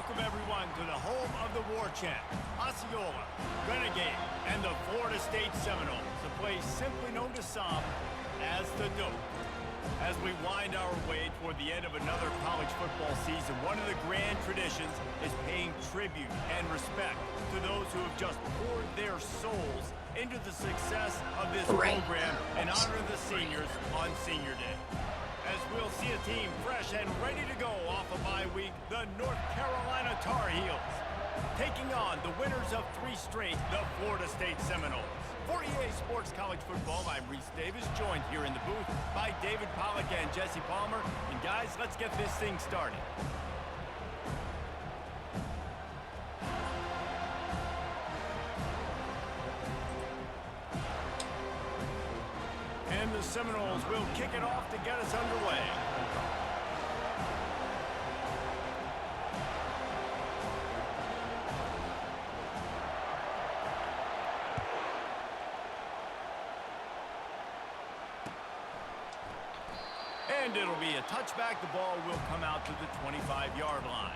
Welcome, everyone, to the home of the war chant, Osceola, Renegade, and the Florida State Seminoles, a place simply known to some as the Dope. As we wind our way toward the end of another college football season, one of the grand traditions is paying tribute and respect to those who have just poured their souls into the success of this program and honor the seniors on Senior Day. As we'll see a team fresh and ready to go off a bye week, the North Carolina Tar Heels, taking on the winners of 3 straight, the Florida State Seminoles. For EA Sports College Football, I'm Reese Davis, joined here in the booth by David Pollack and Jesse Palmer. And guys, let's get this thing started. And the Seminoles will kick it off to get us underway. And it'll be a touchback. The ball will come out to the 25-yard line.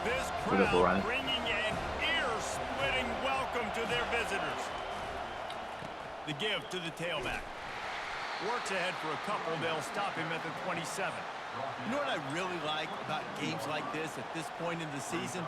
This crowd bringing an ear-splitting welcome to their visitors. The give to the tailback. Works ahead for a couple. They'll stop him at the 27. You know what I really like about games like this at this point in the season?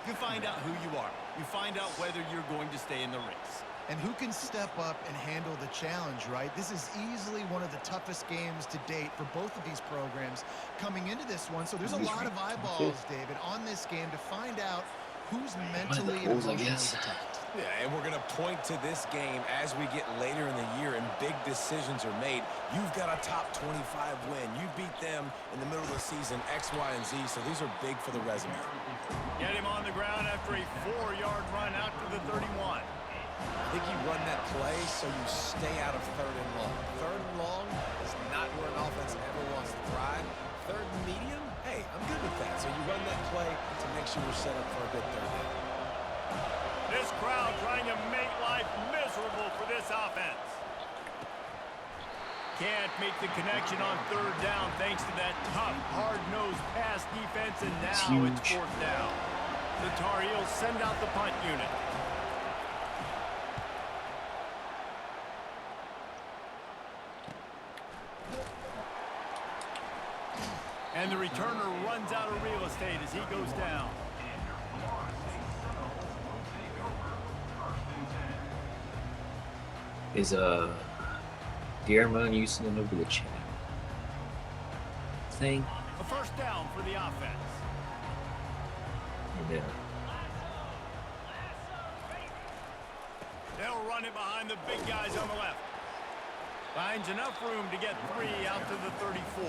You find out who you are. You find out whether you're going to stay in the race. And who can step up and handle the challenge, right? This is easily one of the toughest games to date for both of these programs coming into this one. So there's a lot of eyeballs, David, on this game to find out who's mentally and emotionally attacked. Yeah, and we're going to point to this game as we get later in the year and big decisions are made. You've got a top 25 win. You beat them in the middle of the season, X, Y, and Z, so these are big for the resume. Get him on the ground after a 4-yard run out to the 31. I think you run that play so you stay out of 3rd and long. 3rd and long is not where an offense ever wants to thrive. 3rd and medium, hey, I'm good with that. So you run that play to make sure you're set up for a good 3rd down. This crowd trying to make life miserable for this offense. Can't make the connection on 3rd down thanks to that tough, hard-nosed pass defense, and now it's 4th down. The Tar Heels send out the punt unit. And the returner runs out of real estate as he goes down. Is Guillermo using it over the chain thing? A 1st down for the offense. Yeah. They'll run it behind the big guys on the left. Finds enough room to get 3 out to the 34.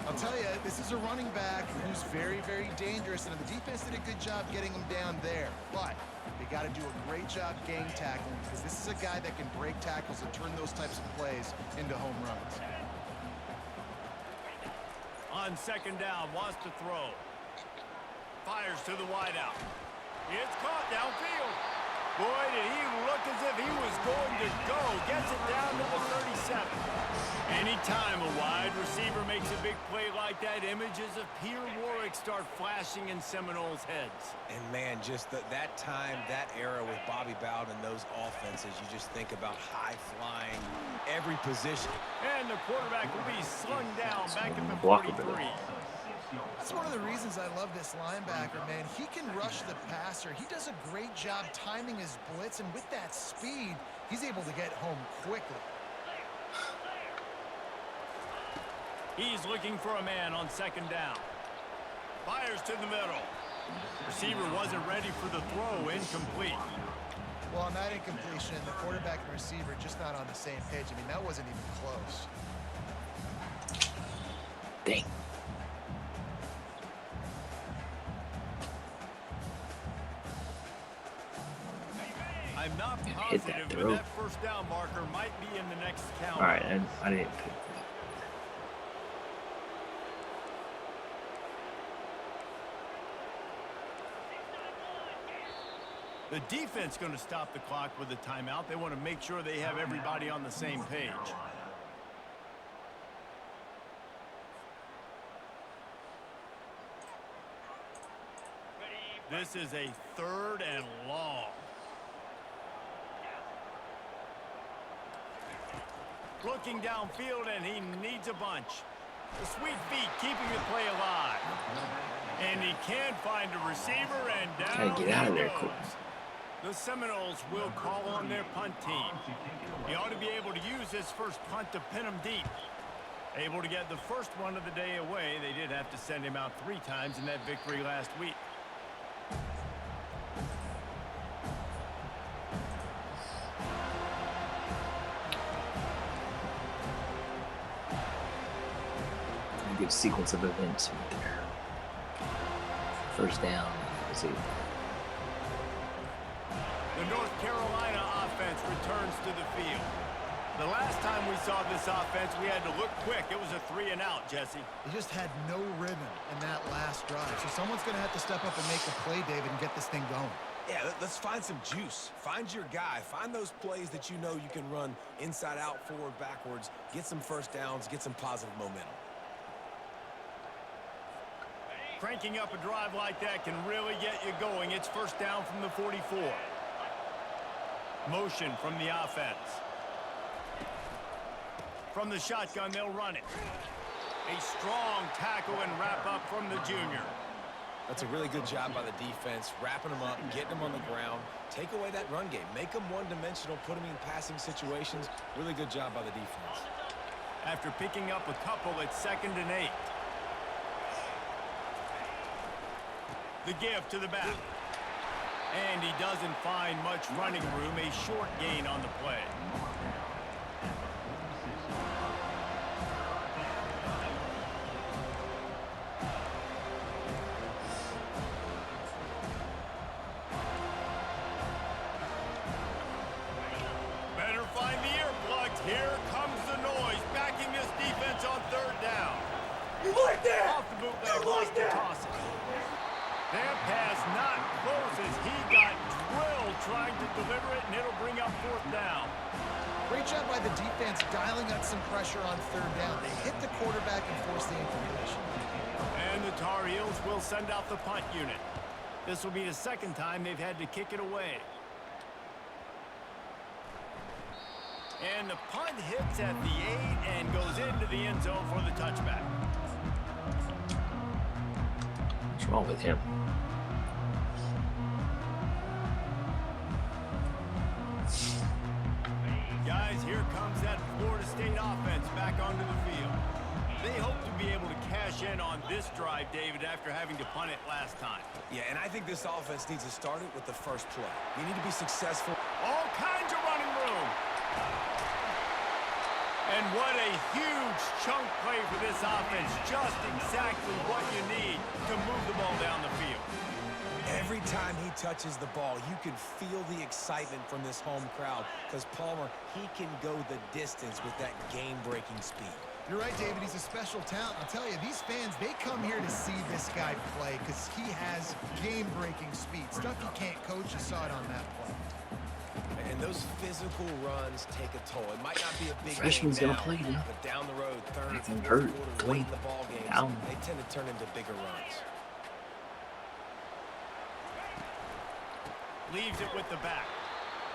I'll tell you, this is a running back who's very, very dangerous, and the defense did a good job getting him down there. But they got to do a great job gang tackling, because this is a guy that can break tackles and turn those types of plays into home runs. On 2nd down, wants to throw. Fires to the wideout. It's caught downfield. Boy, did he look as if he was going to go. Gets it down to the 37. Anytime a wide receiver makes a big play like that, images of Peter Warwick start flashing in Seminoles' heads. And, man, just that time, that era with Bobby Bowden and those offenses, you just think about high-flying, every position. And the quarterback will be slung down back at the 43. That's one of the reasons I love this linebacker, man. He can rush the passer. He does a great job timing his blitz, and with that speed, he's able to get home quickly. He's looking for a man on 2nd down. Fires to the middle. Receiver wasn't ready for the throw. Incomplete. Well, on that incompletion, the quarterback and receiver just not on the same page. I mean, that wasn't even close. Dang. I'm not Hit positive, that but throw. that 1st down marker might be in the next count. All right, I didn't pick that. The defense going to stop the clock with a timeout. They want to make sure they have everybody on the same page. This is a 3rd and long. Looking downfield, and he needs a bunch. The sweet feet keeping the play alive. And he can't find a receiver, and down Gotta get out of there he quick. goes. The Seminoles will call on their punt team. He ought to be able to use his first punt to pin him deep. Able to get the first one of the day away. They did have to send him out 3 times in that victory last week. A good sequence of events right there. First down. Let's see. The North Carolina offense returns to the field. The last time we saw this offense, we had to look quick. It was a 3-and-out, Jesse. They just had no rhythm in that last drive. So someone's going to have to step up and make the play, David, and get this thing going. Yeah, let's find some juice. Find your guy. Find those plays that you know you can run inside out, forward, backwards. Get some first downs. Get some positive momentum. Cranking up a drive like that can really get you going. It's first down from the 44. Motion from the offense. From the shotgun, they'll run it. A strong tackle and wrap up from the junior. That's a really good job by the defense, wrapping them up, getting them on the ground. Take away that run game. Make them one-dimensional, put them in passing situations. Really good job by the defense. After picking up a couple, it's 2nd and 8. The give to the back. And he doesn't find much running room. A short gain on the play. Better find the earplugs. Here comes the noise. Backing this defense on 3rd down. Like that! Off the bootleg, wants to toss it. That pass not close as he got drilled trying to deliver it, and it'll bring up 4th down. Great job by the defense dialing up some pressure on 3rd down. They hit the quarterback and forced the incompletion. And the Tar Heels will send out the punt unit. This will be the 2nd time they've had to kick it away. And the punt hits at the 8 and goes into the end zone for the touchback. What's wrong with him? Guys, here comes that Florida State offense back onto the field. They hope to be able to cash in on this drive, David, after having to punt it last time. Yeah, and I think this offense needs to start it with the first play. You need to be successful. All kinds of running room. And what a huge chunk play for this offense. Just exactly what you need to move the ball down the field. Every time he touches the ball, you can feel the excitement from this home crowd because Palmer, he can go the distance with that game-breaking speed. You're right, David. He's a special talent. I'll tell you, these fans, they come here to see this guy play because he has game-breaking speed. Stuff you can't coach. You saw it on that play. And those physical runs take a toll. It might not be a big Freshman's game gonna now, play now. but down the road, 3rd, Anything 4th hurt, quarter, boy. late in the ball games, Down. they tend to turn into bigger runs. Leaves it with the back.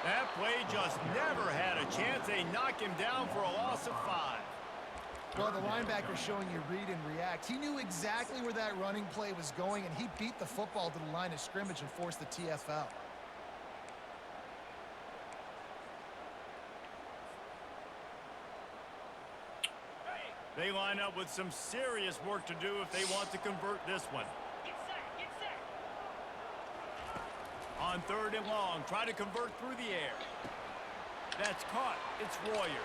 That play just never had a chance. They knock him down for a loss of 5. Well, the linebacker showing you read and react. He knew exactly where that running play was going, and he beat the football to the line of scrimmage and forced the TFL. They line up with some serious work to do if they want to convert this one. On 3rd and long, try to convert through the air. That's caught. It's Royer.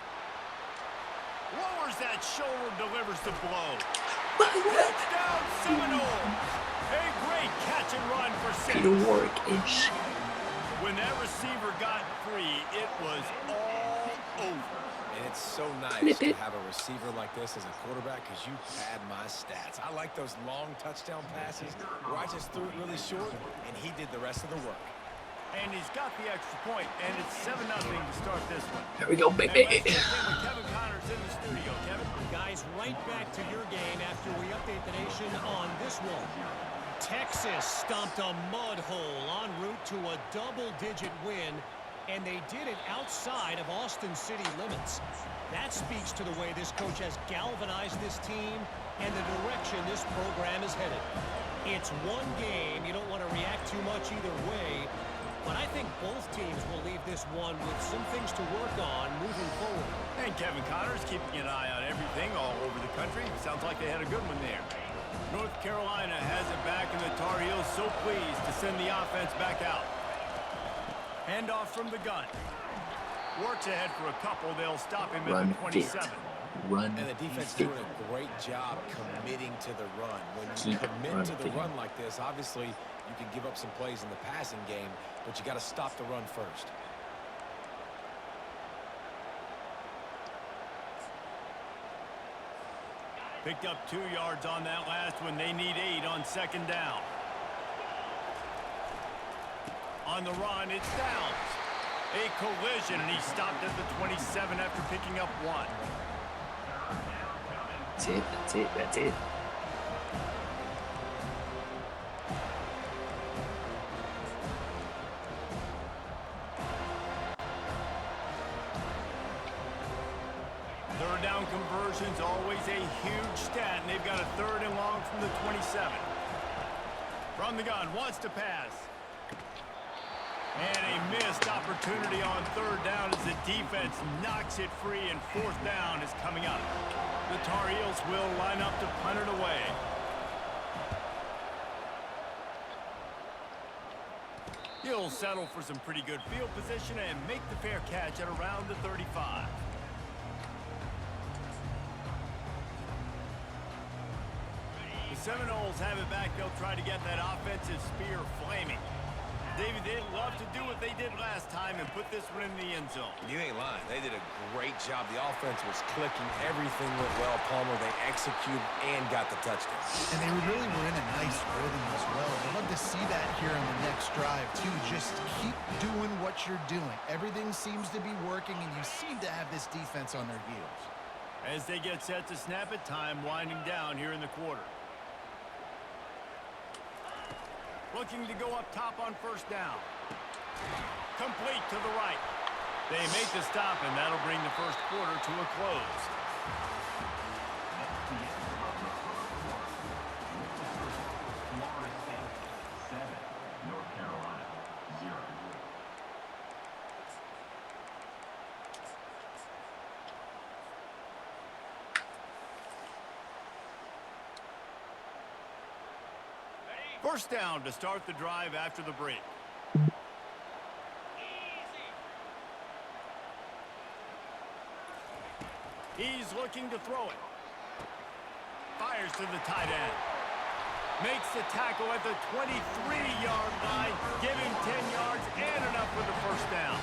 Lowers that shoulder, delivers the blow. Touchdown Seminoles. A great catch and run for 6. Peter Warwick-ish. When that receiver got free, it was all over. And it's so nice to have a receiver like this as a quarterback because you pad my stats. I like those long touchdown passes where I just threw it really short, and he did the rest of the work. And he's got the extra point, and it's 7-0 to start this one. There we go, baby. And let's check in with Kevin Connors in the studio. Kevin? Guys, right back to your game after we update the nation on this one. Texas stomped a mud hole en route to a double-digit win, and they did it outside of Austin city limits. That speaks to the way this coach has galvanized this team and the direction this program is headed. It's one game. You don't want to react too much either way, but I think both teams will leave this one with some things to work on moving forward. And Kevin Connors keeping an eye on everything all over the country. Sounds like they had a good one there. North Carolina has it back, and the Tar Heels so pleased to send the offense back out. Handoff from the gun. Works ahead for a couple. They'll stop him at the 27. Run. And the defense doing a great job committing to the run. When you commit to the run like this, obviously you can give up some plays in the passing game, but you got to stop the run first. Picked up 2 yards on that last one. They need 8 on second down. On the run, it's Downs. A collision, and he stopped at the 27 after picking up 1. That's it, that's it, that's it. Third down conversion's always a huge stat, and they've got a 3rd and long from the 27. From the gun, wants to pass. And a missed opportunity on 3rd down as the defense knocks it free, and 4th down is coming up. The Tar Heels will line up to punt it away. He'll settle for some pretty good field position and make the fair catch at around the 35. The Seminoles have it back. They'll try to get that offensive spear flaming. David, they'd love to do what they did last time and put this one in the end zone. You ain't lying. They did a great job. The offense was clicking. Everything went well. Palmer, they executed and got the touchdown. And they really were in a nice rhythm as well. I'd love to see that here on the next drive, too. Just keep doing what you're doing. Everything seems to be working, and you seem to have this defense on their heels. As they get set to snap it, time winding down here in the quarter. Looking to go up top on 1st down. Complete to the right. They make the stop, and that'll bring the 1st quarter to a close. First down to start the drive after the break. He's looking to throw it. Fires to the tight end. Makes the tackle at the 23-yard line, giving 10 yards and enough for the 1st down.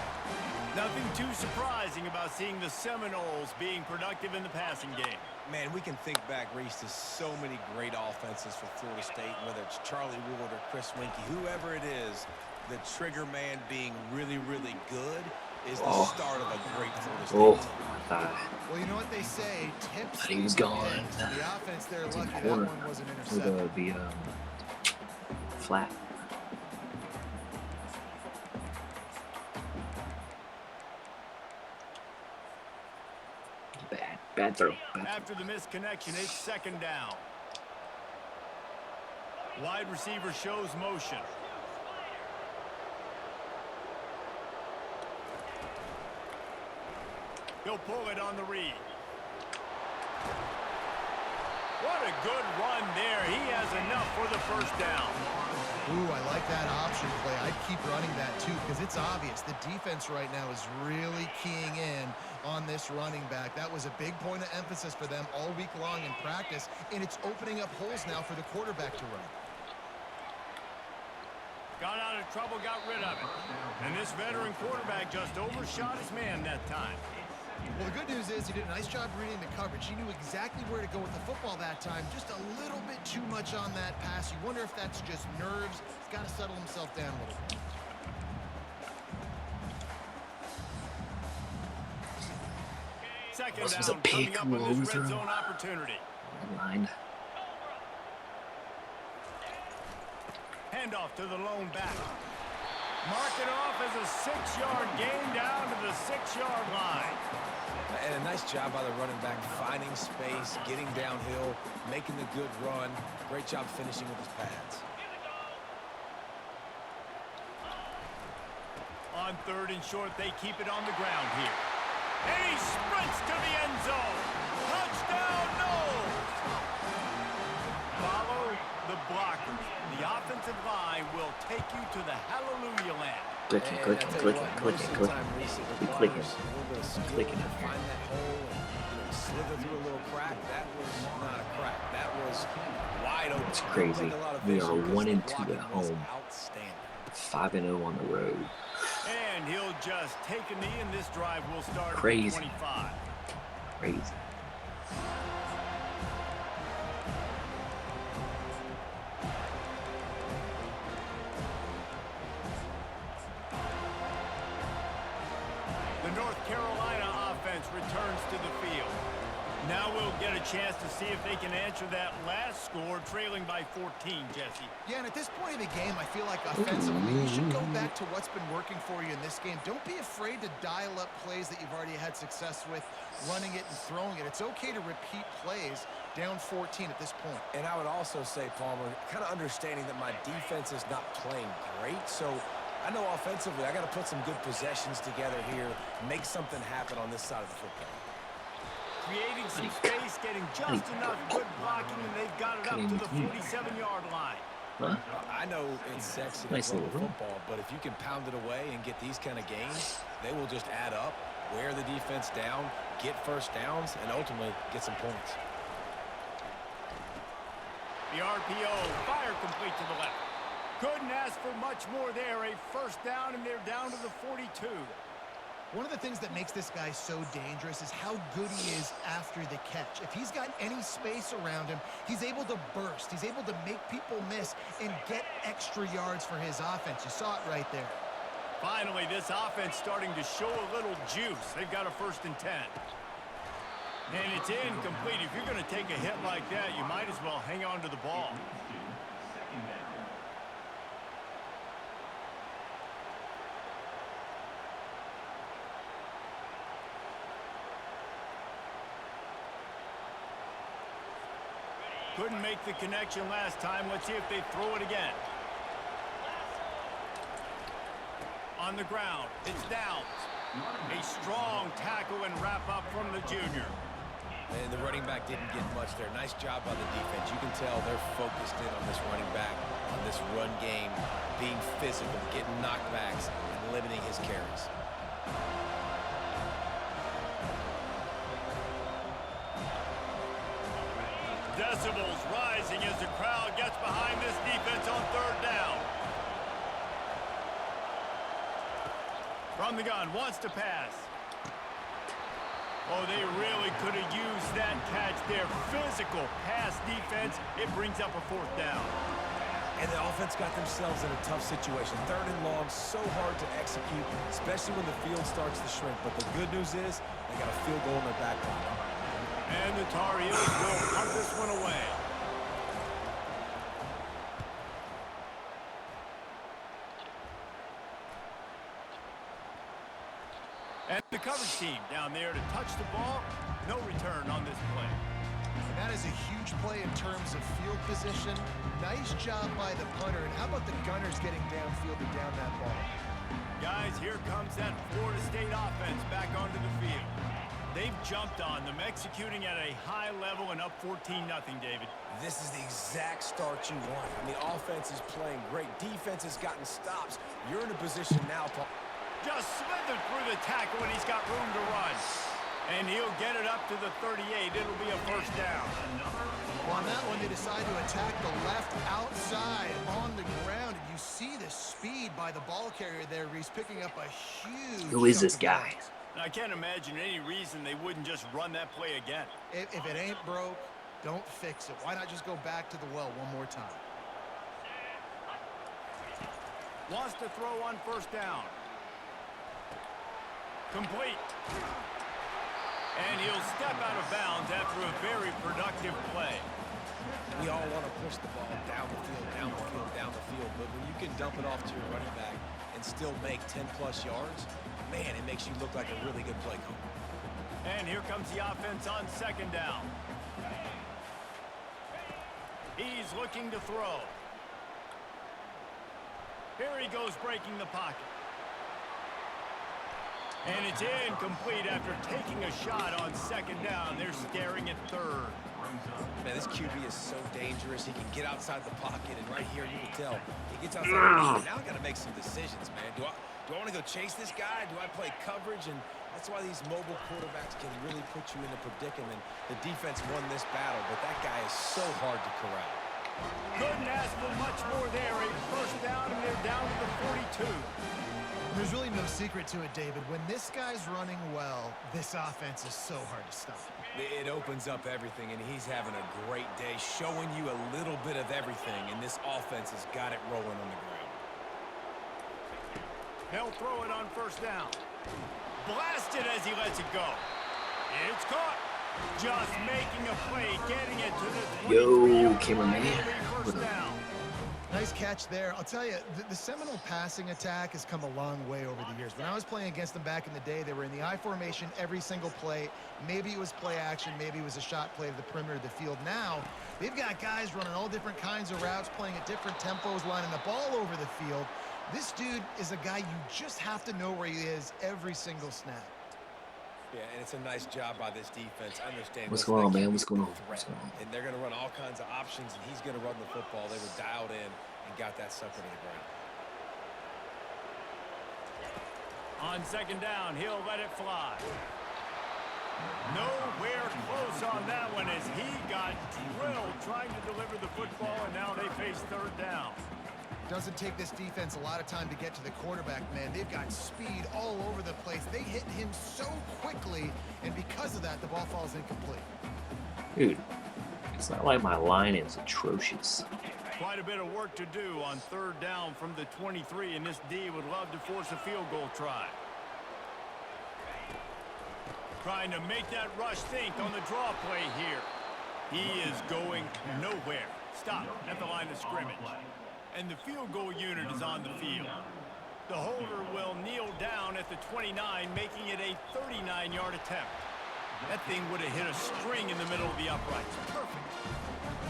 Nothing too surprising about seeing the Seminoles being productive in the passing game. Man, we can think back, Reese, to so many great offenses for Florida State, whether it's Charlie Ward or Chris Winkie, whoever it is, the trigger man being really, really good is the start of a great Florida State team. Well, you know what they say, tips. He was gone. The offense there, It's in lucky the that corner. one wasn't With intercepted. the flat. Bad throw. After the missed connection, it's 2nd down. Wide receiver shows motion. He'll pull it on the read. What a good run there. He has enough for the 1st down. Ooh, I like that option play. I'd keep running that, too, because it's obvious. The defense right now is really keying in on this running back. That was a big point of emphasis for them all week long in practice, and it's opening up holes now for the quarterback to run. Got out of trouble, got rid of it. And this veteran quarterback just overshot his man that time. Well, the good news is he did a nice job reading the coverage. He knew exactly where to go with the football that time. Just a little bit too much on that pass. You wonder if that's just nerves. He's got to settle himself down a little bit. second This was down a big coming up on this red overthrow. zone opportunity. Line. Handoff to the lone back. Mark it off as a 6-yard gain down to the 6-yard line. And a nice job by the running back, finding space, getting downhill, making the good run. Great job finishing with his pads. On 3rd and short, they keep it on the ground here. And he sprints to the end zone. Touchdown, Knowles! Follow the blockers. The offensive line will take you to the hallelujah land. Clicking. Keep clicking. Find that hole and slither through a little crack. That was not a crack. That was wide open. It's crazy. We are 1-2 at home. Outstanding. 5-0 on the road. And he'll just take a knee, and this drive will start Crazy. at 25. Crazy. The North Carolina offense returns to the field. Now we'll get a chance to see if they can answer that last score, trailing by 14, Jesse. Yeah, and at this point in the game, I feel like offensively, you should go back to what's been working for you in this game. Don't be afraid to dial up plays that you've already had success with, running it and throwing it. It's okay to repeat plays down 14 at this point. And I would also say, Palmer, kind of understanding that my defense is not playing great, so I know offensively I got to put some good possessions together here, make something happen on this side of the football. Creating some space, getting just enough good blocking, and they've got it up to the 47-yard line. Huh? I know it's sexy to Nice throw little the run. football, but if you can pound it away and get these kind of gains, they will just add up, wear the defense down, get first downs, and ultimately get some points. The RPO, fire complete to the left. Couldn't ask for much more there. A first down, and they're down to the 42. One of the things that makes this guy so dangerous is how good he is after the catch. If he's got any space around him, he's able to burst. He's able to make people miss and get extra yards for his offense. You saw it right there. Finally, this offense starting to show a little juice. They've got a 1st and 10. And it's incomplete. If you're going to take a hit like that, you might as well hang on to the ball. Couldn't make the connection last time. Let's see if they throw it again. On the ground, it's Downs. A strong tackle and wrap up from the junior. And the running back didn't get much there. Nice job by the defense. You can tell they're focused in on this running back, on this run game, being physical, getting knockbacks, and limiting his carries. Decibels rising as the crowd gets behind this defense on 3rd down. From the gun, wants to pass. Oh, they really could have used that catch there. Physical pass defense. It brings up a 4th down. And the offense got themselves in a tough situation. 3rd and long, so hard to execute, especially when the field starts to shrink. But the good news is they got a field goal in their back pocket. And the Tar Heels will punt this one away. And the coverage team down there to touch the ball. No return on this play. And that is a huge play in terms of field position. Nice job by the punter. And how about the Gunners getting downfield and down that ball? Guys, here comes that Florida State offense back onto the field. They've jumped on them, executing at a high level and up 14-0, David. This is the exact start you want. I mean, offense is playing great. Defense has gotten stops. You're in a position now, Paul. Just slithered through the tackle, and he's got room to run. And he'll get it up to the 38. It'll be a 1st down. Well, on that one, they decide to attack the left outside on the ground. And you see the speed by the ball carrier there. He's picking up a huge... Who is this chunk of guy? yards. I can't imagine any reason they wouldn't just run that play again. If it ain't broke, don't fix it. Why not just go back to the well one more time? Wants to throw on 1st down. Complete. And he'll step out of bounds after a very productive play. We all want to push the ball down the field, down the field, down the field. But when you can dump it off to your running back and still make 10-plus yards, man, it makes you look like a really good play caller. And here comes the offense on second down. He's looking to throw. Here he goes breaking the pocket. And it's incomplete after taking a shot on second down. They're staring at third. Man, this QB is so dangerous. He can get outside the pocket, and right here you can tell he gets outside the pocket. Now I got to make some decisions, man. Do I want to go chase this guy? Do I play coverage? And that's why these mobile quarterbacks can really put you in a predicament. The defense won this battle, but that guy is so hard to corral. Couldn't ask for much more there. A first down, and they're down to the 42. There's really no secret to it, David. When this guy's running well, this offense is so hard to stop. It opens up everything, and he's having a great day, showing you a little bit of everything, and this offense has got it rolling on the ground. They'll throw it on first down. Blasted as he lets it go. It's caught. Just making a play, getting it to the 23. Yo, cameraman. First down. Nice catch there. I'll tell you, the Seminole passing attack has come a long way over the years. When I was playing against them back in the day, they were in the I formation every single play. Maybe it was play action. Maybe it was a shot play to the perimeter of the field. Now, they've got guys running all different kinds of routes, playing at different tempos, lining the ball over the field. This dude is a guy you just have to know where he is every single snap. Yeah, and it's a nice job by this defense. Understand What's going on, man? What's going on? And they're going to run all kinds of options, and he's going to run the football. They were dialed in and got that sucker to the ground. On second down, he'll let it fly. Nowhere close on that one as he got drilled trying to deliver the football, and now they face third down. Doesn't take this defense a lot of time to get to the quarterback, man. They've got speed all over the place. They hit him so quickly, and because of that, the ball falls incomplete. Dude, it's not like my line is atrocious. Quite a bit of work to do on third down from the 23, and this D would love to force a field goal try. Trying to make that rush think on the draw play here. He is going nowhere. Stop at the line of scrimmage. And the field goal unit is on the field. The holder will kneel down at the 29, making it a 39-yard attempt. That thing would have hit a string in the middle of the uprights. Perfect.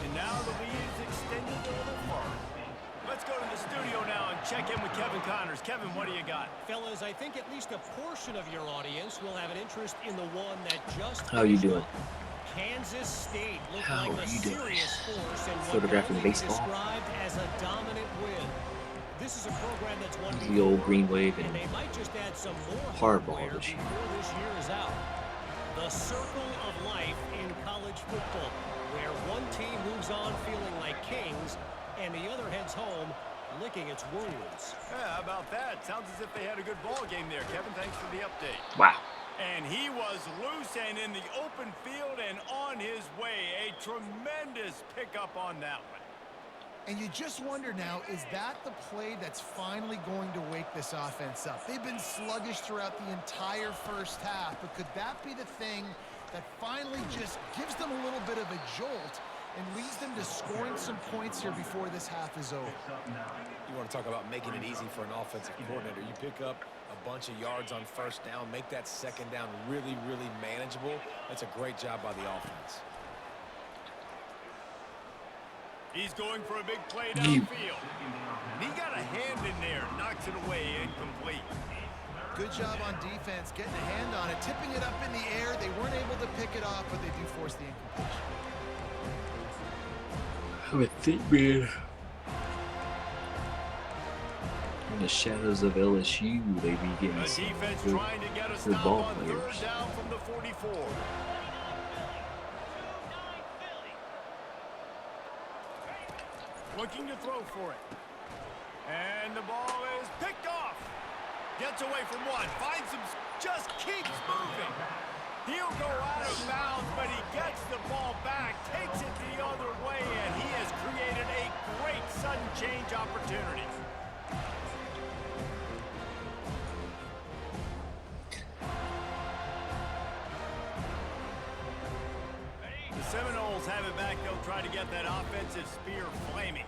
And now the lead is extended a little farther. Let's go to the studio now and check in with Kevin Connors. Kevin, what do you got? Fellas, I think at least a portion of your audience will have an interest in the one that just... How are you doing? Kansas State looked How like are a you doing? serious force and what Photographing can only be baseball? described as a dominant win. This is a program that's won The old green wave and and they might just add some more hardball hardware this year. before this year is out. The circle of life in college football, where one team moves on feeling like kings and the other heads home licking its wounds. Yeah, how about that? Sounds as if they had a good ball game there. Kevin, thanks for the update. wow. And he was loose and in the open field and on his way. A tremendous pickup on that one. And you just wonder now, is that the play that's finally going to wake this offense up? They've been sluggish throughout the entire first half, but could that be the thing that finally just gives them a little bit of a jolt and leads them to scoring some points here before this half is over? You want to talk about making it easy for an offensive coordinator. You pick up a bunch of yards on first down, make that second down really, really manageable. That's a great job by the offense. He's going for a big play downfield. He got a hand in there, knocks it away, incomplete. Good job on defense, getting a hand on it, tipping it up in the air. They weren't able to pick it off, but they do force the incompletion. I would think, man. In the shadows of LSU, they be getting The some defense good, trying to get a good stop ball on players. third down from the 44. Looking to throw for it. And the ball is picked off. Gets away from one. Finds him. Just keeps moving. He'll go out of bounds, but he gets the ball back. Takes it the other way, and he has created a great sudden change opportunity. have it back. They'll try to get that offensive spear flaming.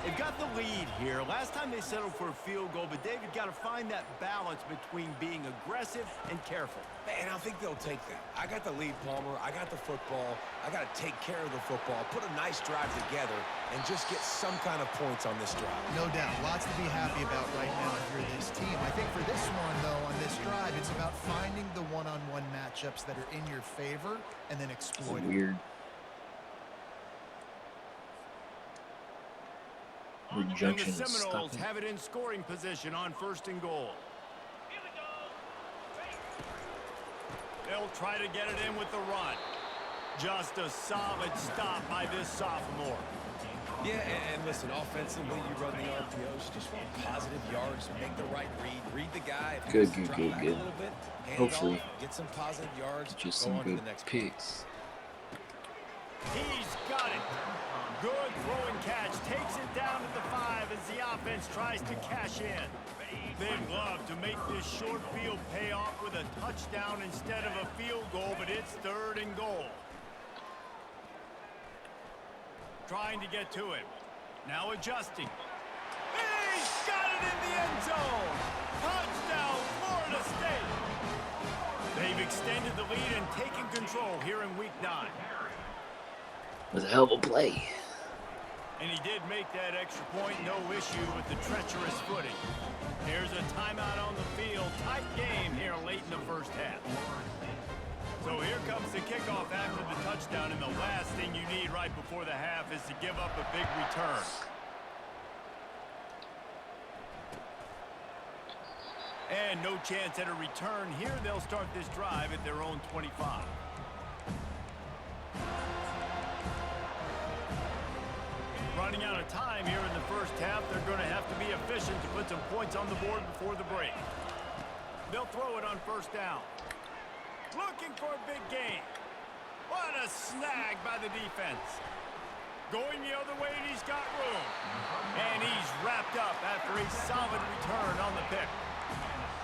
They've got the lead here. Last time they settled for a field goal, but David got to find that balance between being aggressive and careful. Man, I think they'll take that. I got the lead, Palmer. I got the football. I got to take care of the football, put a nice drive together, and just get some kind of points on this drive. No doubt. Lots to be happy about right now if you're this team. I think for this one, though, on this drive, it's about finding the one-on-one matchups that are in your favor and then exploiting. Weird. And the Seminoles have it in scoring position on 1st and goal. They'll try to get it in with the run. Just a solid stop by this sophomore. Yeah, and listen, offensively, you run the RPOs, just want positive yards, make the right read the guy. Good. A little bit, Hopefully, get some positive yards, just go some on to good the next picks. He's got it. Good throw and catch. Takes it down to the 5 as the offense tries to cash in. They'd love to make this short field pay off with a touchdown instead of a field goal, but it's 3rd and goal. Trying to get to him. Now adjusting. He's got it in the end zone. Touchdown, Florida State. They've extended the lead and taken control here in week 9. It was a hell of a play. And he did make that extra point, no issue with the treacherous footing. Here's a timeout on the field. Tight game here late in the first half. So here comes the kickoff after the touchdown, and the last thing you need right before the half is to give up a big return. And no chance at a return here. They'll start this drive at their own 25. Running out of time here in the first half. They're going to have to be efficient to put some points on the board before the break. They'll throw it on 1st down. Looking for a big gain. What a snag by the defense. Going the other way, and he's got room. And he's wrapped up after a solid return on the pick.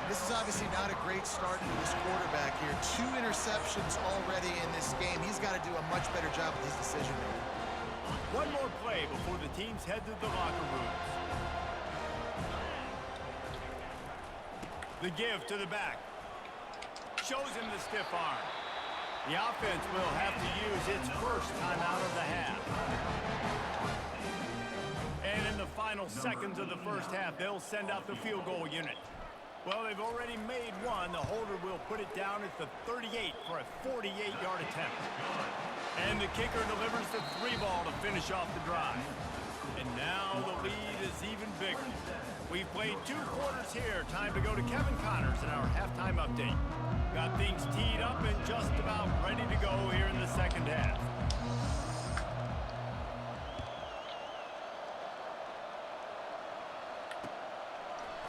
This is obviously not a great start for this quarterback here. 2 interceptions already in this game. He's got to do a much better job with his decision-making. One more play before the teams head to the locker rooms. The give to the back. Shows him the stiff arm. The offense will have to use its first timeout of the half. And in the final seconds of the first half, they'll send out the field goal unit. Well, they've already made one. The holder will put it down at the 38 for a 48-yard attempt. And the kicker delivers the 3-ball to finish off the drive. And now the lead is even bigger. We've played 2 quarters here. Time to go to Kevin Connors in our halftime update. Got things teed up and just about ready to go here in the second half.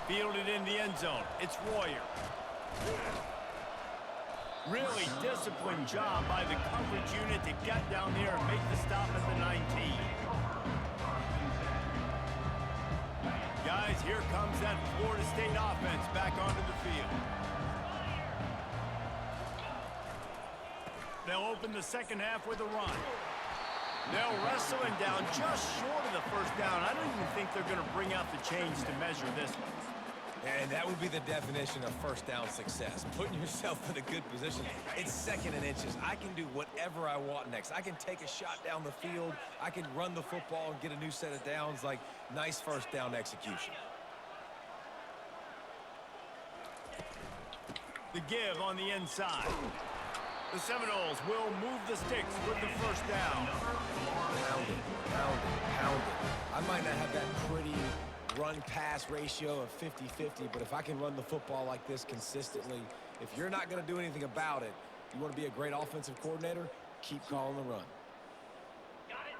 Fielded in the end zone. It's Royer. Really disciplined job by the coverage unit to get down there and make the stop at the 19. Guys, here comes that Florida State offense back onto the field. They'll open the second half with a run. They'll wrestle him down just short of the first down. I don't even think they're going to bring out the chains to measure this one. And that would be the definition of first down success. Putting yourself in a good position. It's 2nd and inches. I can do whatever I want next. I can take a shot down the field. I can run the football and get a new set of downs. Like, nice first down execution. The give on the inside. The Seminoles will move the sticks with the first down. Pound it, pound it, pound it. I might not have that pretty run-pass ratio of 50-50, but if I can run the football like this consistently, if you're not going to do anything about it, you want to be a great offensive coordinator, keep calling the run.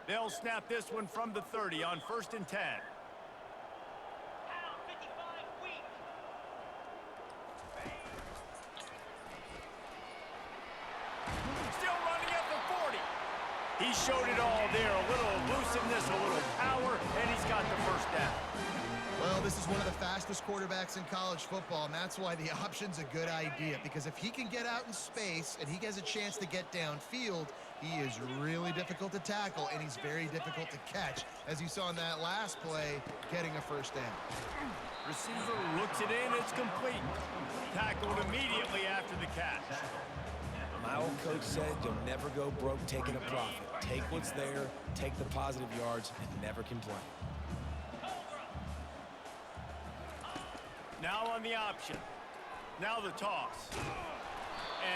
They'll snap this one from the 30 on 1st and 10. Still running at the 40. He showed it all there. A little elusiveness, a little power, and he's got the first down. Well, this is one of the fastest quarterbacks in college football, and that's why the option's a good idea, because if he can get out in space and he has a chance to get downfield, He is really difficult to tackle, and he's very difficult to catch, as you saw in that last play, getting a first down. Receiver looks it in, it's complete. Tackled immediately after the catch. My old coach said you'll never go broke taking a profit. Take what's there, take the positive yards, and never complain. Now on the option. Now the toss.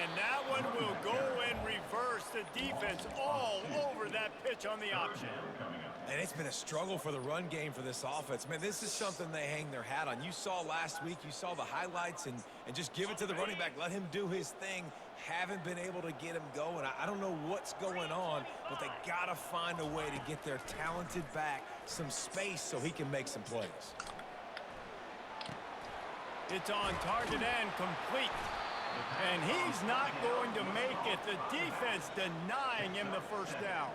And that one will go and reverse. The defense all over that pitch on the option. And it's been a struggle for the run game for this offense. Man, this is something they hang their hat on. You saw last week, you saw the highlights, and just give it to the running back. Let him do his thing. Haven't been able to get him going. I don't know what's going on, but they got to find a way to get their talented back some space so he can make some plays. It's on target and complete. And he's not going to make it. The defense denying him the first down.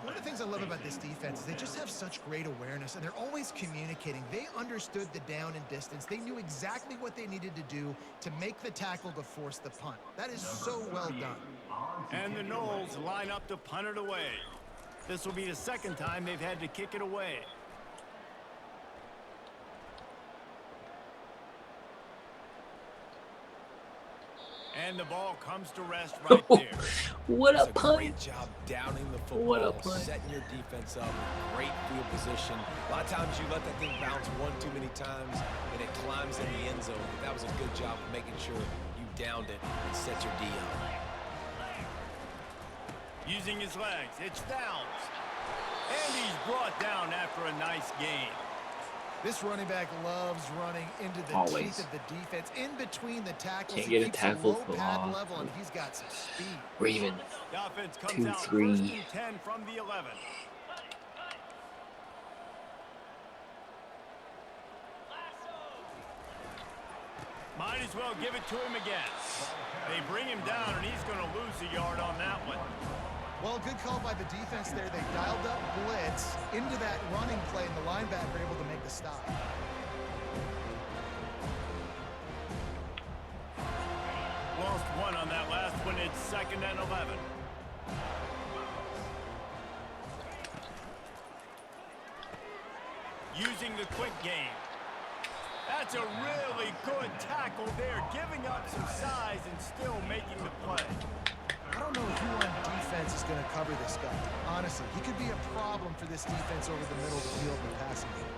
One of the things I love about this defense is they just have such great awareness, and they're always communicating. They understood the down and distance. They knew exactly what they needed to do to make the tackle to force the punt. That is so well done. And the Knowles line up to punt it away. This will be the second time they've had to kick it away. And the ball comes to rest right there. What a Great punt. job downing the football, What a punt. setting your defense up, great field position. A lot of times you let that thing bounce one too many times and it climbs in the end zone. But that was a good job of making sure you downed it and set your D up. Using his legs, it's Downs. And he's brought down after a nice gain. This running back loves running into the Always. teeth of the defense, in between the tackles. Can't He get a keeps tackle low for pad long. level, and he's got some speed. Or even The offense comes out 2-3. first and 10 from the 11. Might as well give it to him again. They bring him down, and he's going to lose a yard on that one. Well, good call by the defense there. They dialed up blitz into that running play, and the linebacker able to make the stop. Lost one on that last one. It's 2nd and 11. Using the quick game. That's a really good tackle there, giving up some size and still making the play. I don't know who on defense is going to cover this guy. Honestly, he could be a problem for this defense over the middle of the field in the passing game.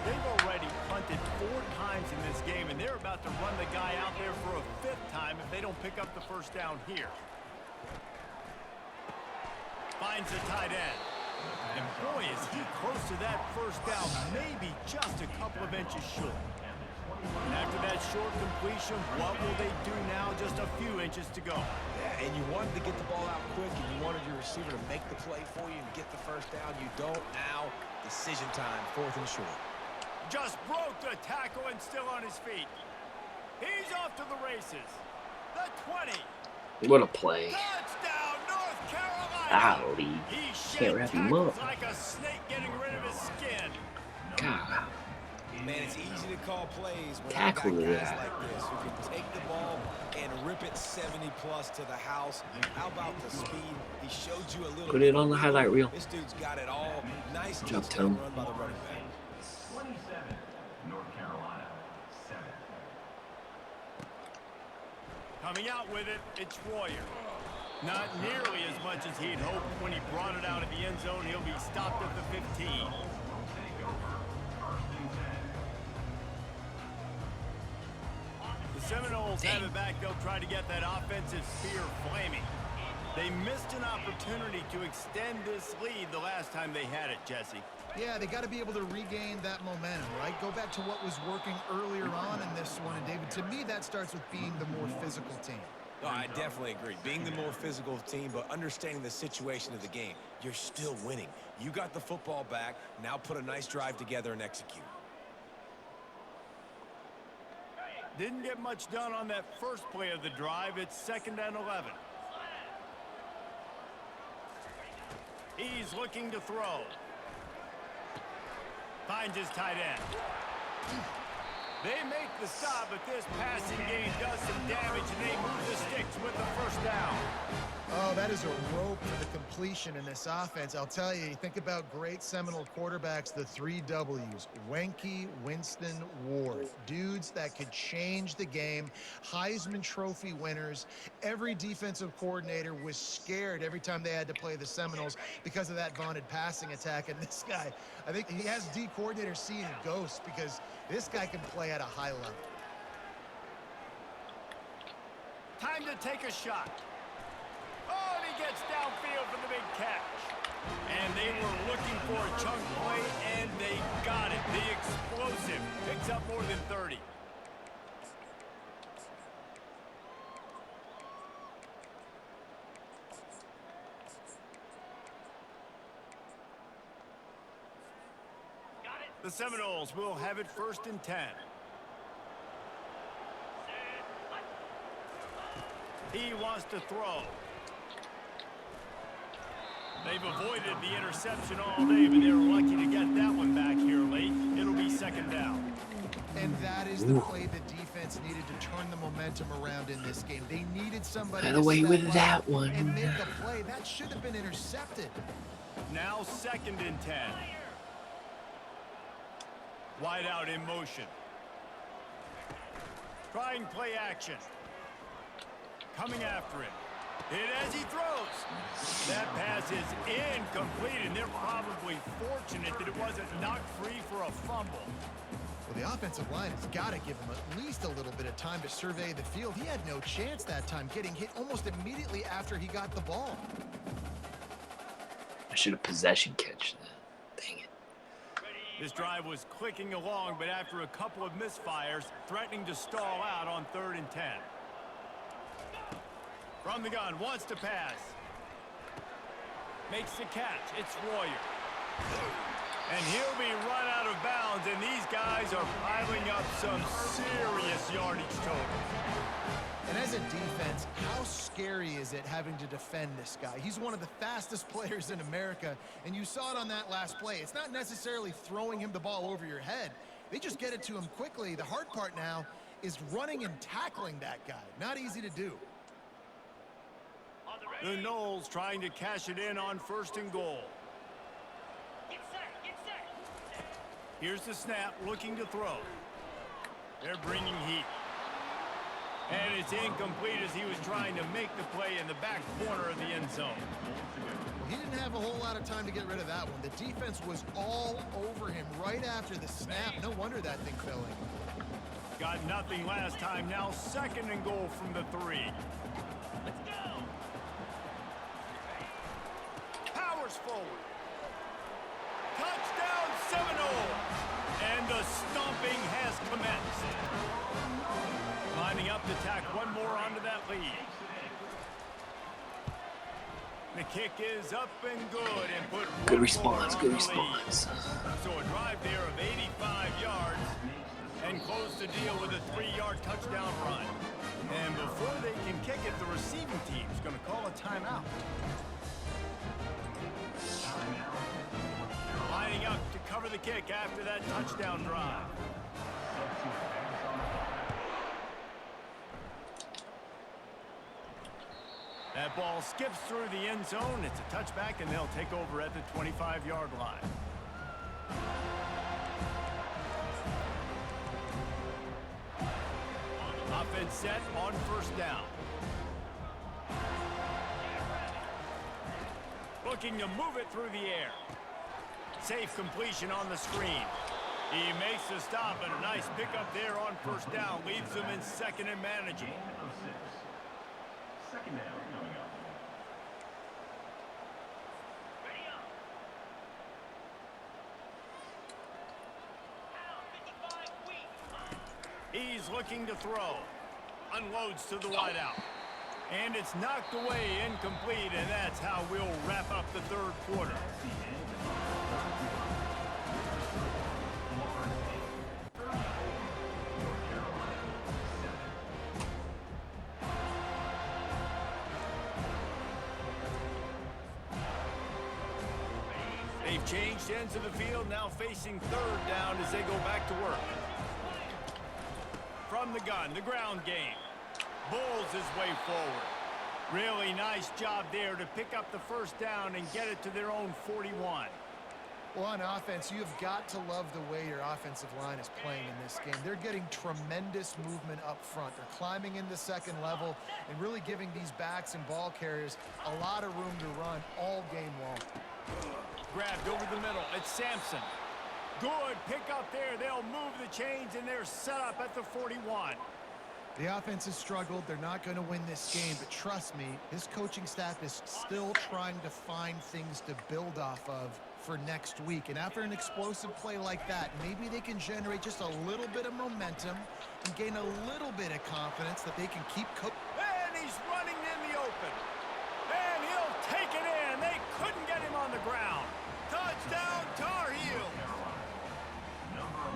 They've already punted 4 times in this game, and they're about to run the guy out there for a 5th time if they don't pick up the first down here. Finds the tight end. And boy, is he close to that first down, maybe just a couple of inches short. And after that short completion, what will they do now? Just a few inches to go. Yeah, and you wanted to get the ball out quick, and you wanted your receiver to make the play for you and get the first down. You don't now. Decision time, 4th and short. Just broke the tackle and still on his feet. He's off to the races. The 20. what a play. Touchdown, North Carolina. Golly. He Can't wrap him up. like a snake getting rid of his skin. God. Man, it's easy to call plays when Tackle you got guys that. like this who can take the ball and rip it 70+ to the house. How about the speed? He showed you a little. Put it on the highlight reel. This dude's got it all. Nice Good job, touchdown Tom. run by the running back. 27, North Carolina, 7. Coming out with it, it's Royer. Not nearly as much as he'd hoped when he brought it out of the end zone. He'll be stopped at the 15. The Seminoles have it back. They'll try to get that offensive spear flaming. They missed an opportunity to extend this lead the last time they had it, Jesse. Yeah, they got to be able to regain that momentum, right? Go back to what was working earlier on in this one. And, David, to me, that starts with being the more physical team. No, I definitely agree. Being the more physical team, but understanding the situation of the game. You're still winning. You got the football back. Now put a nice drive together and execute. Didn't get much done on that first play of the drive. It's 2nd and 11. He's looking to throw. Finds his tight end. They make the stop, but this passing game does some damage, and they move the sticks with the first down. Oh, that is a rope for the completion in this offense. I'll tell you, think about great Seminole quarterbacks, the 3 W's. Wenke, Winston, Ward. Dudes that could change the game. Heisman Trophy winners. Every defensive coordinator was scared every time they had to play the Seminoles because of that vaunted passing attack. And this guy, I think he has D coordinators seeing ghosts because this guy can play at a high level. Time to take a shot. Oh, and he gets downfield for the big catch. And they were looking for a chunk play, and they got it. The explosive picks up more than 30. The Seminoles will have it 1st and 10. He wants to throw. They've avoided the interception all day, but they're lucky to get that one back here late. It'll be 2nd down. And that is the play the defense needed to turn the momentum around in this game. They needed somebody Got to away step with up that one. and make a play. That should have been intercepted. Now 2nd and 10. Wide out in motion. Trying play action. Coming after him. Hit as he throws. That pass is incomplete, and they're probably fortunate that it wasn't knocked free for a fumble. Well, the offensive line has got to give him at least a little bit of time to survey the field. He had no chance that time, getting hit almost immediately after he got the ball. I should have possession catch that. Dang it. This drive was clicking along, but after a couple of misfires, threatening to stall out on 3rd and 10. From the gun, wants to pass. Makes the catch. It's Royer. And he'll be run out of bounds, and these guys are piling up some serious yardage totals. And as a defense, how scary is it having to defend this guy? He's one of the fastest players in America, and you saw it on that last play. It's not necessarily throwing him the ball over your head. They just get it to him quickly. The hard part now is running and tackling that guy. Not easy to do. The Noles trying to cash it in on 1st and goal. Here's the snap, looking to throw. They're bringing heat. And it's incomplete as he was trying to make the play in the back corner of the end zone. He didn't have a whole lot of time to get rid of that one. The defense was all over him right after the snap. No wonder that thing fell in. Got nothing last time. Now 2nd and goal from the 3. Let's go. Powers forward. Touchdown Seminoles. And the stomping has commenced. Lining up to tack one more onto that lead. The kick is up and good and put Good response, good response. So a drive there of 85 yards and close the deal with a 3-yard touchdown run. And before they can kick it, the receiving team's going to call a timeout. Lining up to cover the kick after that touchdown drive. That ball skips through the end zone. It's a touchback, and they'll take over at the 25-yard line. Offense set on 1st down. Looking to move it through the air. Safe completion on the screen. He makes the stop, and a nice pickup there on 1st down. Leaves them in 2nd and manageable. 2nd down coming up. He's looking to throw. Unloads to the wideout. And it's knocked away, incomplete, and that's how we'll wrap up the 3rd quarter. They've changed ends of the field, now facing 3rd down as they go back to work. from the gun, the ground game. Bulls his way forward. Really nice job there to pick up the first down and get it to their own 41. Well, on offense, you've got to love the way your offensive line is playing in this game. They're getting tremendous movement up front. They're climbing in the second level and really giving these backs and ball carriers a lot of room to run all game long. Grabbed over the middle. It's Sampson. Good pick up there. They'll move the chains, and they're set up at the 41. The offense has struggled. They're not going to win this game, but trust me, this coaching staff is still trying to find things to build off of for next week. And after an explosive play like that, maybe they can generate just a little bit of momentum and gain a little bit of confidence that they can keep And he's running in the open. And he'll take it in. They couldn't get him on the ground. Touchdown, Tar Heels.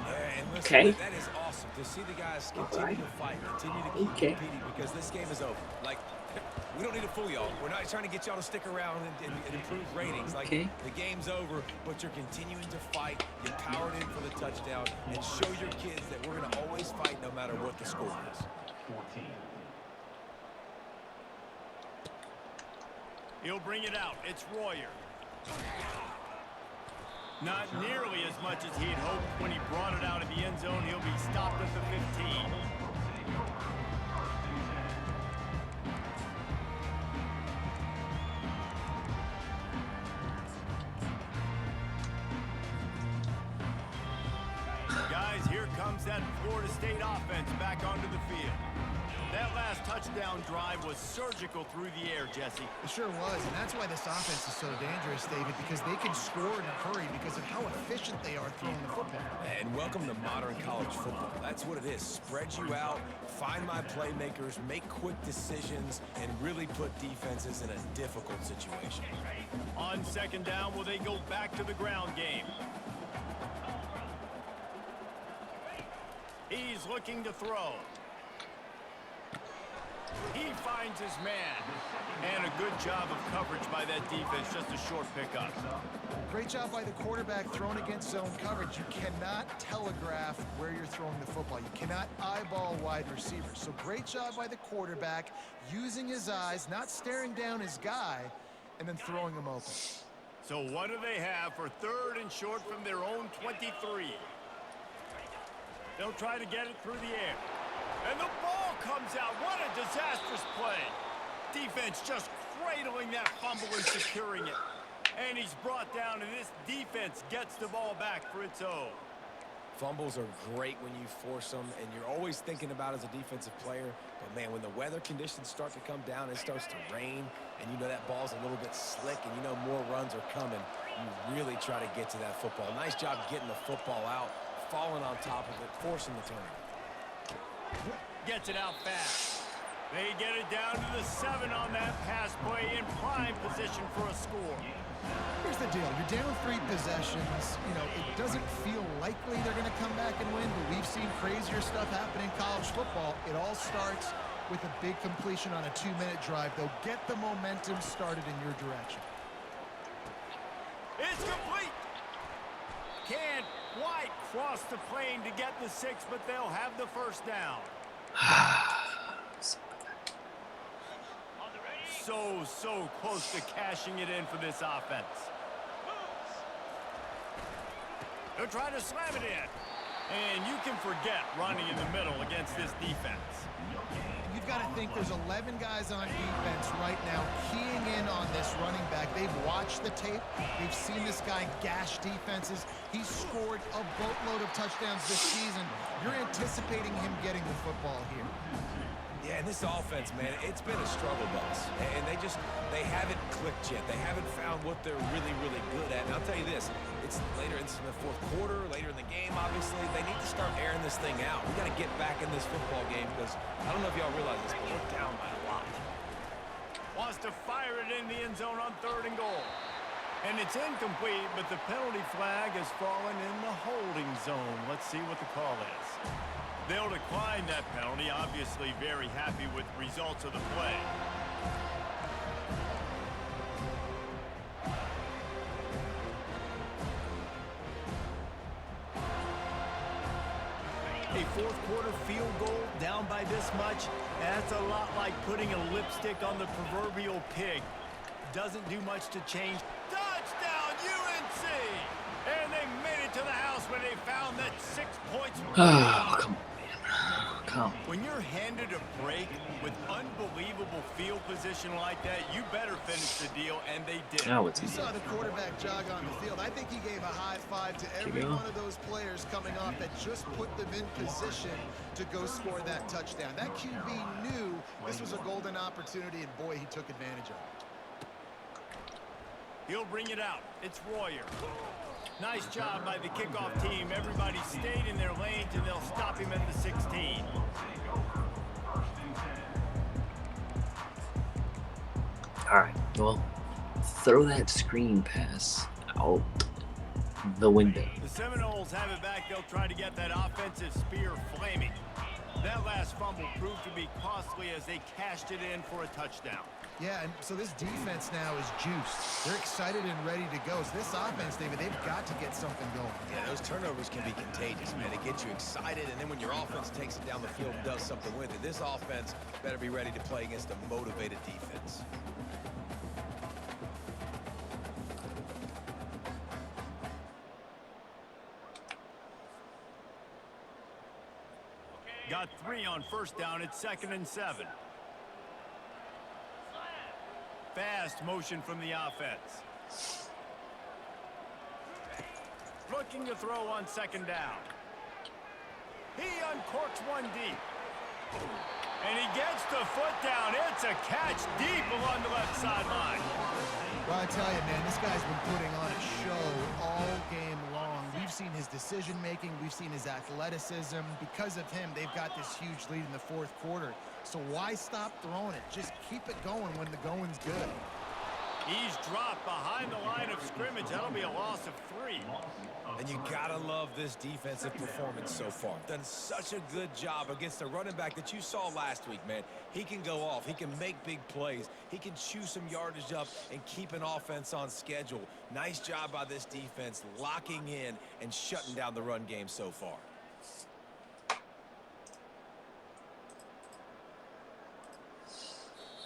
Yeah, and listen, Okay. that is awesome to see the guys continue to fight, continue to keep competing, because this game is over. Like, we don't need to fool y'all. We're not trying to get y'all to stick around and improve ratings. Like, the game's over, but you're continuing to fight. You powered in for the touchdown, and show your kids that we're going to always fight no matter what the score is. 14. He'll bring it out. It's Royer. Not nearly as much as he'd hoped when he brought it out of the end zone. He'll be stopped at the 15. Guys, here comes that Florida State offense back onto the field. That last touchdown drive was surgical through the air, Jesse. It sure was, and that's why this offense is so dangerous, David, because they can score in a hurry because of how efficient they are throwing the football. And welcome to modern college football. That's what it is. Spread you out, find my playmakers, make quick decisions, and really put defenses in a difficult situation. On second down, will they go back to the ground game? He's looking to throw. He finds his man. And a good job of coverage by that defense, just a short pickup. Great job by the quarterback thrown against zone coverage. You cannot telegraph where you're throwing the football. You cannot eyeball wide receivers. So great job by the quarterback using his eyes, not staring down his guy, and then throwing him open. So what do they have for third and short from their own 23? They'll try to get it through the air. And the ball comes out. What a disastrous play. Defense just cradling that fumble and securing it. And he's brought down, and this defense gets the ball back for its own. Fumbles are great when you force them, and you're always thinking about as a defensive player. But, man, when the weather conditions start to come down, it starts to rain, and you know that ball's a little bit slick, and you know more runs are coming, you really try to get to that football. Nice job getting the football out, falling on top of it, forcing the turnover. Gets it out fast. They get it down to the 7 on that pass play in prime position for a score. Here's the deal. You're down 3 possessions. You know, it doesn't feel likely they're going to come back and win, but we've seen crazier stuff happen in college football. It all starts with a big completion on a 2-minute drive. They'll get the momentum started in your direction. It's complete. Can't quite cross the plane to get the 6, but they'll have the first down. So close to cashing it in for this offense. They'll try to slam it in. And you can forget running in the middle against this defense. You've got to think there's 11 guys on defense right now keying in on this running back. They've watched the tape. They've seen this guy gash defenses. He's scored a boatload of touchdowns this season. You're anticipating him getting the football here. Yeah, and this offense, man, it's been a struggle bus. And they haven't clicked yet. They haven't found what they're really, really good at. And I'll tell you this, it's later in the fourth quarter, later in the game, obviously. They need to start airing this thing out. We got to get back in this football game because I don't know if y'all realize this, but we're down by a lot. Wants to fire it in the end zone on 3rd and goal. And it's incomplete, but the penalty flag has fallen in the holding zone. Let's see what the call is. They'll decline that penalty, obviously very happy with the results of the play. A fourth quarter field goal down by this much, that's a lot like putting a lipstick on the proverbial pig. Doesn't do much to change. Touchdown, UNC! And they made it to the house when they found that 6 points. Oh, come on, man. Come on. When you're handed a break with unbelievable field position like that, you better finish the deal, and they did. Now it's You easy. saw the quarterback jog on the field. I think he gave a high five to every one of those players coming off that just put them in position to go score that touchdown. That QB knew this was a golden opportunity, and boy, he took advantage of it. He'll bring it out. It's Royer. Nice job by the kickoff team. Everybody stayed in their lanes, and they'll stop him at the 16. All right, well, throw that screen pass out the window. The Seminoles have it back. They'll try to get that offensive spear flaming. That last fumble proved to be costly as they cashed it in for a touchdown. Yeah, and so this defense now is juiced. They're excited and ready to go. So this offense, David, they've got to get something going. Yeah, those turnovers can be contagious, man. It gets you excited, and then when your offense takes it down the field and does something with it, this offense better be ready to play against a motivated defense. Got 3 on first down. It's 2nd and 7. Fast motion from the offense. Looking to throw on 2nd down. He uncorks one deep. And he gets the foot down. It's a catch deep along the left sideline. Well, I tell you, man, this guy's been putting on a show all game long. We've seen his decision-making. We've seen his athleticism. Because of him, they've got this huge lead in the fourth quarter. So why stop throwing it? Just keep it going when the going's good. He's dropped behind the line of scrimmage. That'll be a loss of 3. And you gotta love this defensive performance so far. Done such a good job against the running back that you saw last week, man. He can go off. He can make big plays. He can chew some yardage up and keep an offense on schedule. Nice job by this defense locking in and shutting down the run game so far.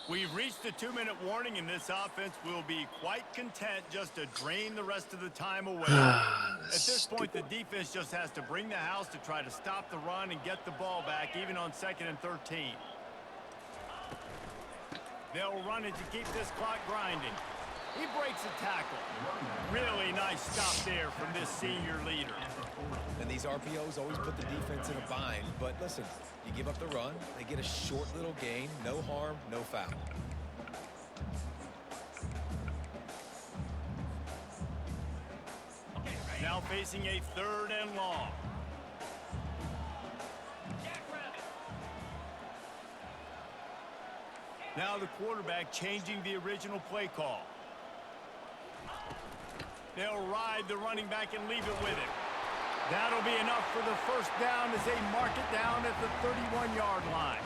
We've reached the 2-minute warning, and this offense will be quite content just to drain the rest of the time away. At this point, the defense just has to bring the house to try to stop the run and get the ball back, even on 2nd and 13. They'll run it to keep this clock grinding. He breaks a tackle. Really nice stop there from this senior leader. And these RPOs always put the defense in a bind. But listen, you give up the run, they get a short little gain, no harm, no foul. Now facing a 3rd and long. Now the quarterback changing the original play call. They'll ride the running back and leave it with him. That'll be enough for the first down as they mark it down at the 31-yard line.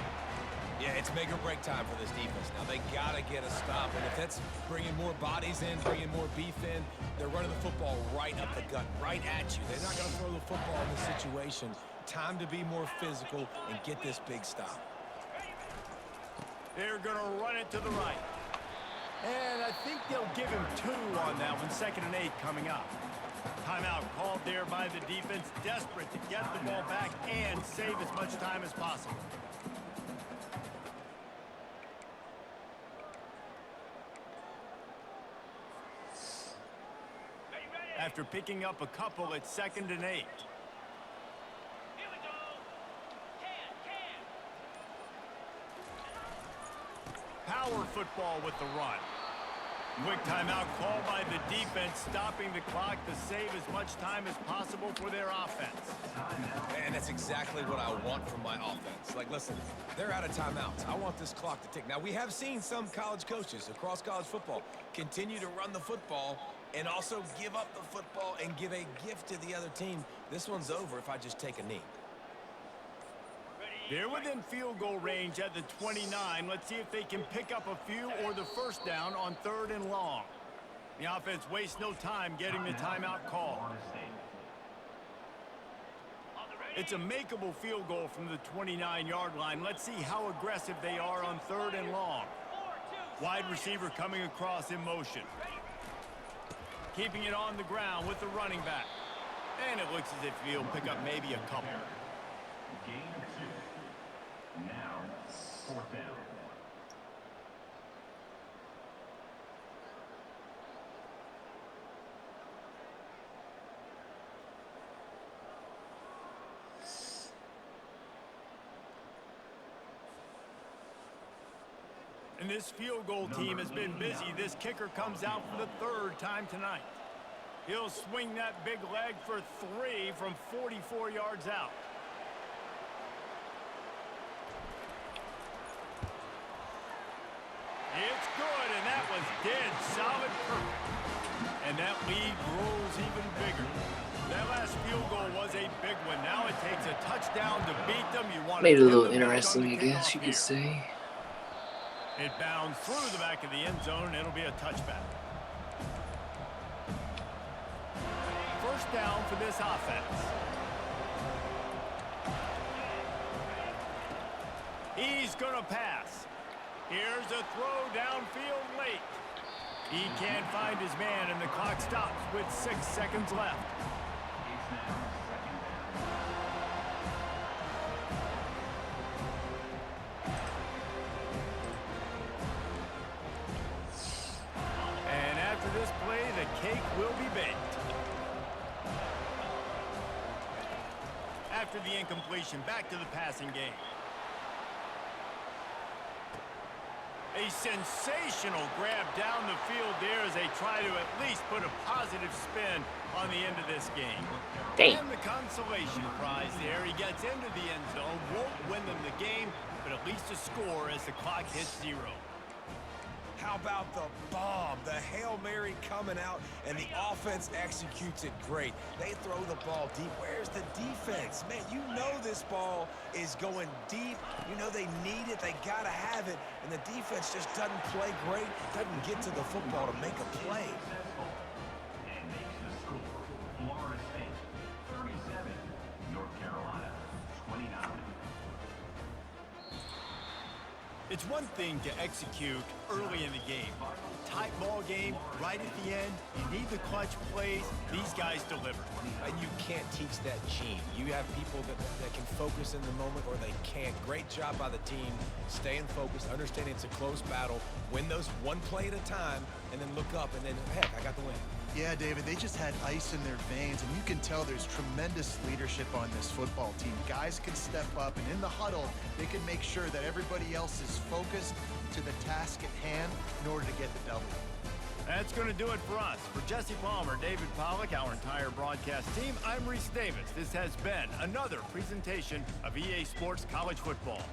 Yeah, it's make or break time for this defense. Now, they got to get a stop. And if that's bringing more bodies in, bringing more beef in, they're running the football right up the gut, right at you. They're not going to throw the football in this situation. Time to be more physical and get this big stop. They're going to run it to the right. And I think they'll give him 2 on that one, 2nd and 8 coming up. Timeout called there by the defense, desperate to get the ball back and save as much time as possible. After picking up a couple, it's 2nd and 8. Power football with the run. Quick timeout called by the defense, stopping the clock to save as much time as possible for their offense. And that's exactly what I want from my offense. Like, listen, they're out of timeouts. I want this clock to tick. Now, we have seen some college coaches across college football continue to run the football and also give up the football and give a gift to the other team. This one's over if I just take a knee. They're within field goal range at the 29. Let's see if they can pick up a few or the first down on 3rd and long. The offense wastes no time getting the timeout call. It's a makeable field goal from the 29-yard line. Let's see how aggressive they are on 3rd and long. Wide receiver coming across in motion. Keeping it on the ground with the running back. And it looks as if he'll pick up maybe a couple. Gain of 2. Now, 4th down. And this field goal team has been busy. This kicker comes out for the 3rd time tonight. He'll swing that big leg for 3 from 44 yards out. It's good, and that was dead solid perfect. And that lead grows even bigger. That last field goal was a big one. Now it takes a touchdown to beat them. You want Made it to a little interesting, I guess you could say. It bounds through the back of the end zone, and it'll be a touchback. 1st down for this offense. He's going to pass. Here's a throw downfield late. He can't find his man, and the clock stops with 6 seconds left. It's now 2nd down. And after this play, the cake will be baked. After the incompletion, back to the passing game. A sensational grab down the field there as they try to at least put a positive spin on the end of this game. Dang. And the consolation prize there. He gets into the end zone, won't win them the game, but at least a score as the clock hits 0. How about the bomb? The Hail Mary coming out, and the offense executes it great. They throw the ball deep. Where's the defense? Man, you know this ball is going deep. You know they need it. They got to have it. And the defense just doesn't play great, doesn't get to the football to make a play. Successful. And makes the score. Florida State, 37. North Carolina, 29. It's one thing to execute early in the game. Tight ball game, right at the end, you need the clutch plays. These guys deliver. And you can't teach that gene. You have people that can focus in the moment or they can't. Great job by the team, staying focused, understanding it's a close battle, win those one play at a time, and then look up, and then, heck, I got the win. Yeah, David, they just had ice in their veins, and you can tell there's tremendous leadership on this football team. Guys can step up, and in the huddle, they can make sure that everybody else is focused to the task at hand in order to get the W. That's going to do it for us. For Jesse Palmer, David Pollack, our entire broadcast team, I'm Reese Davis. This has been another presentation of EA Sports College Football.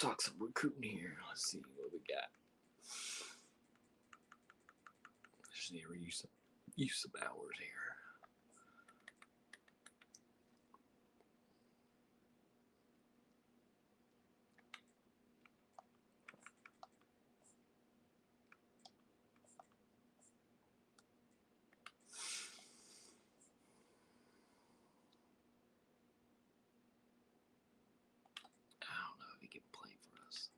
talk some recruiting here. Let's see what we got. Just need to use some hours here. I don't know if he can play for us.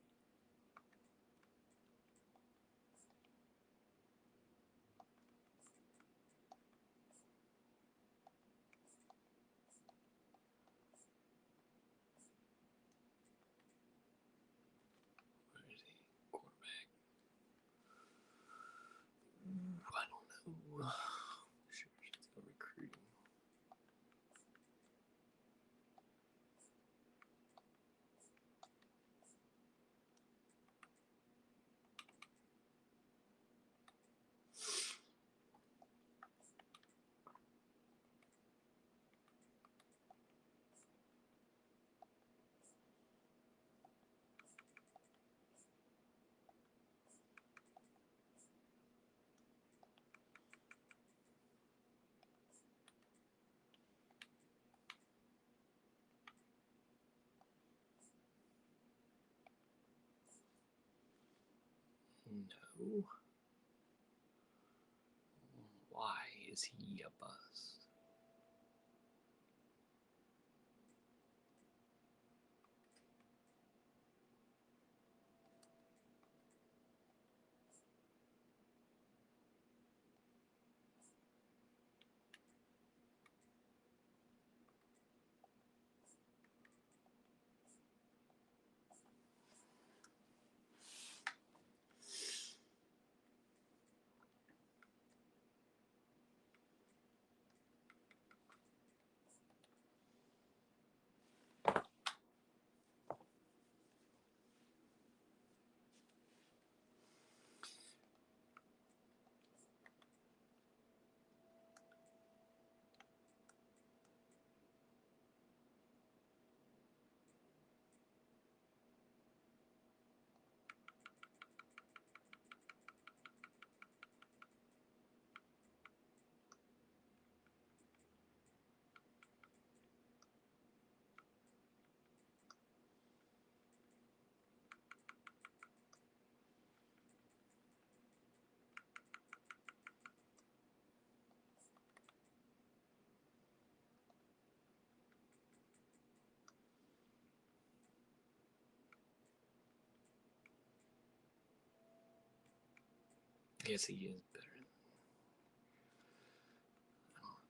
Where is he? Quarterback. I don't know. Sure, let's go recruiting. No. Why is he a bust? I guess he is better. I don't.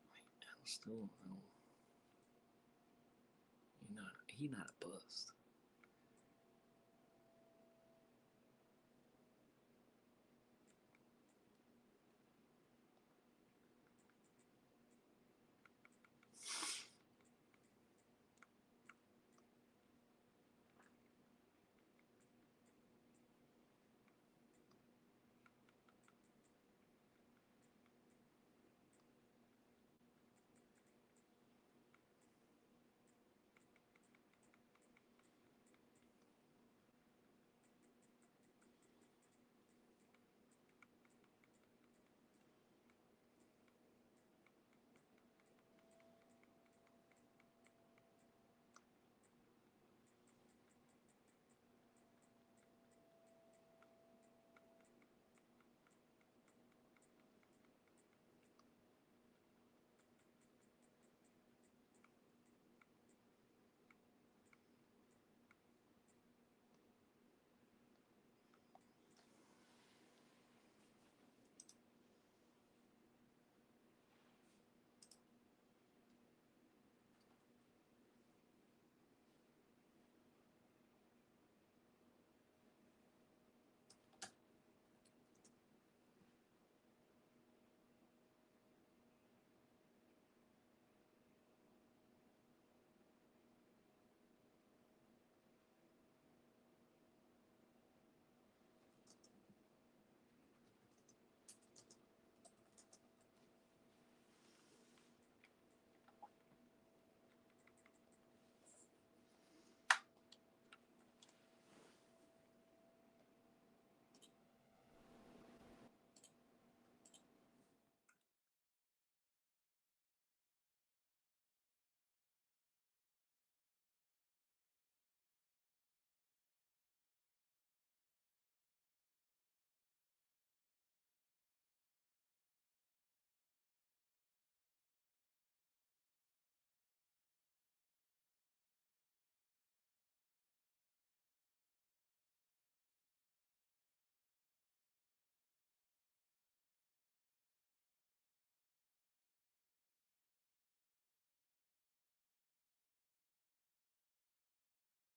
He's not a bust.